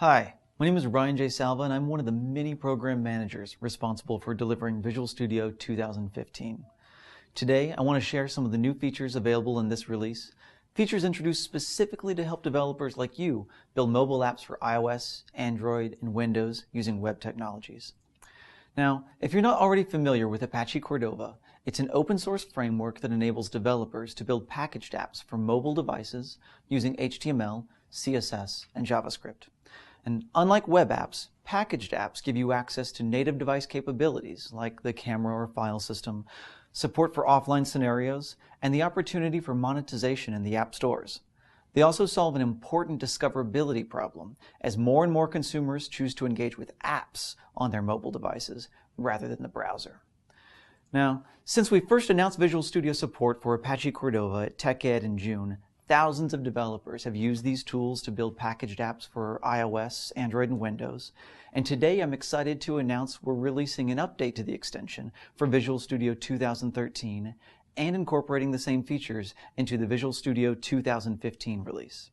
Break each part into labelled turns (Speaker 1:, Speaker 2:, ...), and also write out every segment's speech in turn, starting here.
Speaker 1: Hi, my name is Ryan J. Salva, and I'm one of the many program managers responsible for delivering Visual Studio 2015. Today, I want to share some of the new features available in this release, features introduced specifically to help developers like you build mobile apps for iOS, Android, and Windows using web technologies. Now, if you're not already familiar with Apache Cordova, it's an open source framework that enables developers to build packaged apps for mobile devices using HTML, CSS, and JavaScript. And unlike web apps, packaged apps give you access to native device capabilities like the camera or file system, support for offline scenarios, and the opportunity for monetization in the app stores. They also solve an important discoverability problem as more and more consumers choose to engage with apps on their mobile devices rather than the browser. Now, since we first announced Visual Studio support for Apache Cordova at TechEd in June, thousands of developers have used these tools to build packaged apps for iOS, Android, and Windows. And today I'm excited to announce we're releasing an update to the extension for Visual Studio 2013 and incorporating the same features into the Visual Studio 2015 release.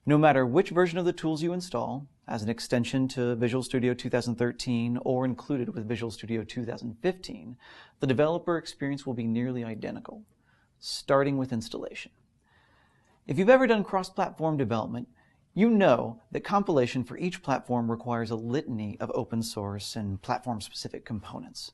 Speaker 1: No matter which version of the tools you install, as an extension to Visual Studio 2013 or included with Visual Studio 2015, the developer experience will be nearly identical, starting with installation. If you've ever done cross-platform development, you know that compilation for each platform requires a litany of open source and platform-specific components.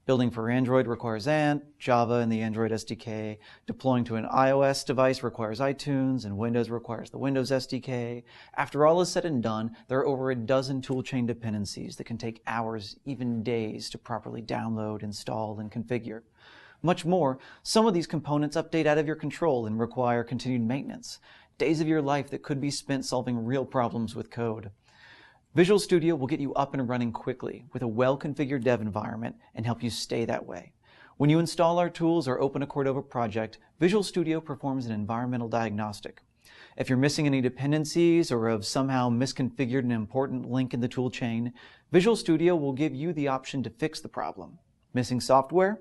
Speaker 1: Building for Android requires Ant, Java and the Android SDK. Deploying to an iOS device requires iTunes, and Windows requires the Windows SDK. After all is said and done, there are over a dozen toolchain dependencies that can take hours, even days, to properly download, install, and configure. Much more, some of these components update out of your control and require continued maintenance. Days of your life that could be spent solving real problems with code. Visual Studio will get you up and running quickly with a well-configured dev environment and help you stay that way. When you install our tools or open a Cordova project, Visual Studio performs an environmental diagnostic. If you're missing any dependencies or have somehow misconfigured an important link in the toolchain, Visual Studio will give you the option to fix the problem. Missing software?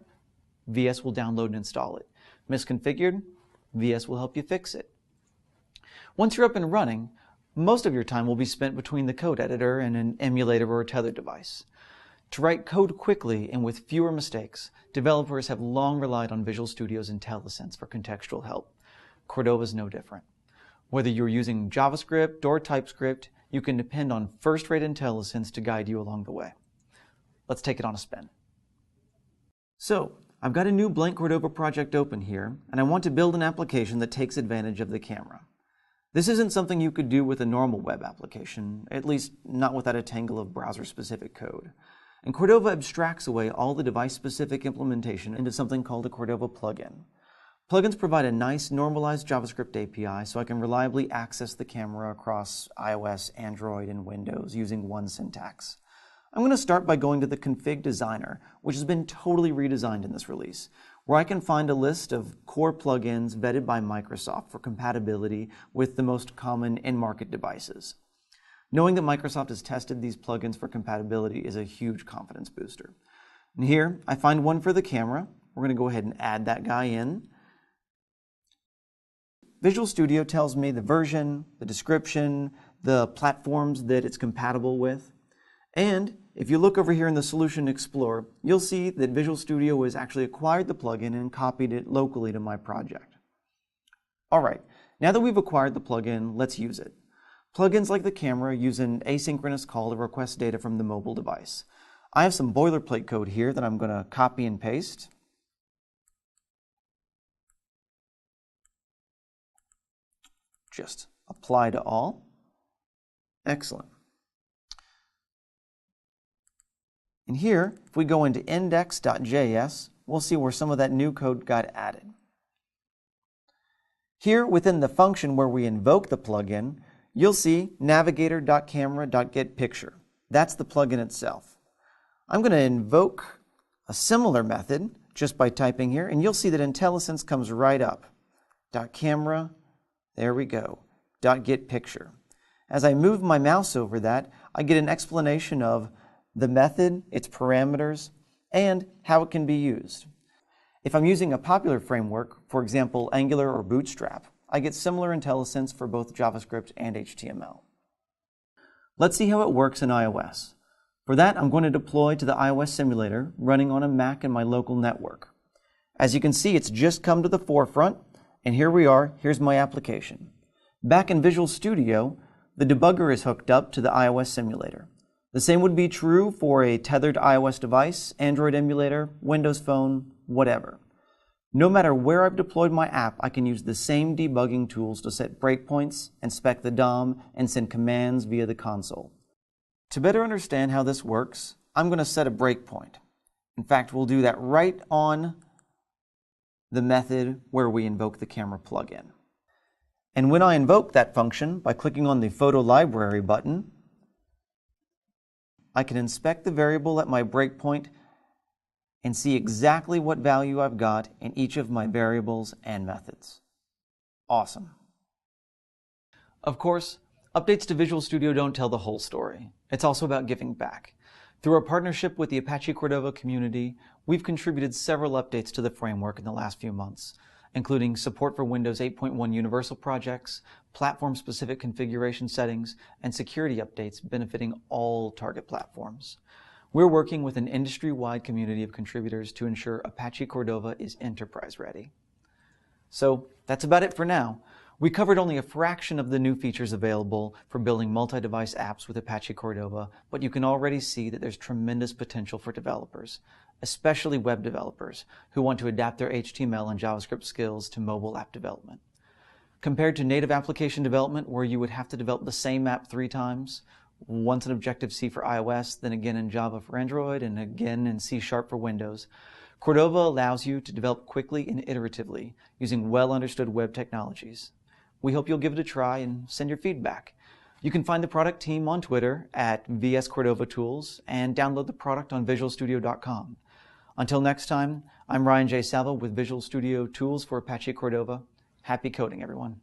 Speaker 1: VS will download and install it. Misconfigured? VS will help you fix it. Once you're up and running, most of your time will be spent between the code editor and an emulator or a tethered device. To write code quickly and with fewer mistakes, developers have long relied on Visual Studio's IntelliSense for contextual help. Cordova is no different. Whether you're using JavaScript or TypeScript, you can depend on first-rate IntelliSense to guide you along the way. Let's take it on a spin. So, I've got a new blank Cordova project open here, and I want to build an application that takes advantage of the camera. This isn't something you could do with a normal web application, at least not without a tangle of browser-specific code. And Cordova abstracts away all the device-specific implementation into something called a Cordova plugin. Plugins provide a nice normalized JavaScript API so I can reliably access the camera across iOS, Android, and Windows using one syntax. I'm going to start by going to the config designer, which has been totally redesigned in this release, where I can find a list of core plugins vetted by Microsoft for compatibility with the most common in-market devices. Knowing that Microsoft has tested these plugins for compatibility is a huge confidence booster. And here, I find one for the camera. We're going to go ahead and add that guy in. Visual Studio tells me the version, the description, the platforms that it's compatible with. And if you look over here in the Solution Explorer, you'll see that Visual Studio has actually acquired the plugin and copied it locally to my project. All right, now that we've acquired the plugin, let's use it. Plugins like the camera use an asynchronous call to request data from the mobile device. I have some boilerplate code here that I'm going to copy and paste. Just apply to all. Excellent. And here, if we go into index.js, we'll see where some of that new code got added. Here, within the function where we invoke the plugin, you'll see navigator.camera.getPicture. That's the plugin itself. I'm going to invoke a similar method just by typing here, and you'll see that IntelliSense comes right up. .camera, there we go, .getPicture. As I move my mouse over that, I get an explanation of the method, its parameters, and how it can be used. If I'm using a popular framework, for example Angular or Bootstrap, I get similar IntelliSense for both JavaScript and HTML. Let's see how it works in iOS. For that, I'm going to deploy to the iOS simulator running on a Mac in my local network. As you can see, it's just come to the forefront, and here we are. Here's my application. Back in Visual Studio, the debugger is hooked up to the iOS simulator. The same would be true for a tethered iOS device, Android emulator, Windows Phone, whatever. No matter where I've deployed my app, I can use the same debugging tools to set breakpoints, inspect the DOM, and send commands via the console. To better understand how this works, I'm going to set a breakpoint. In fact, we'll do that right on the method where we invoke the camera plugin. And when I invoke that function by clicking on the Photo Library button, I can inspect the variable at my breakpoint and see exactly what value I've got in each of my variables and methods. Awesome. Of course, updates to Visual Studio don't tell the whole story. It's also about giving back. Through our partnership with the Apache Cordova community, we've contributed several updates to the framework in the last few months, including support for Windows 8.1 Universal projects, platform-specific configuration settings, and security updates benefiting all target platforms. We're working with an industry-wide community of contributors to ensure Apache Cordova is enterprise-ready. So that's about it for now. We covered only a fraction of the new features available for building multi-device apps with Apache Cordova, but you can already see that there's tremendous potential for developers, especially web developers who want to adapt their HTML and JavaScript skills to mobile app development. Compared to native application development, where you would have to develop the same app 3 times, once in Objective-C for iOS, then again in Java for Android, and again in C# for Windows, Cordova allows you to develop quickly and iteratively using well-understood web technologies. We hope you'll give it a try and send your feedback. You can find the product team on Twitter at VSCordovaTools and download the product on visualstudio.com. Until next time, I'm Ryan J. Salvo with Visual Studio Tools for Apache Cordova. Happy coding, everyone.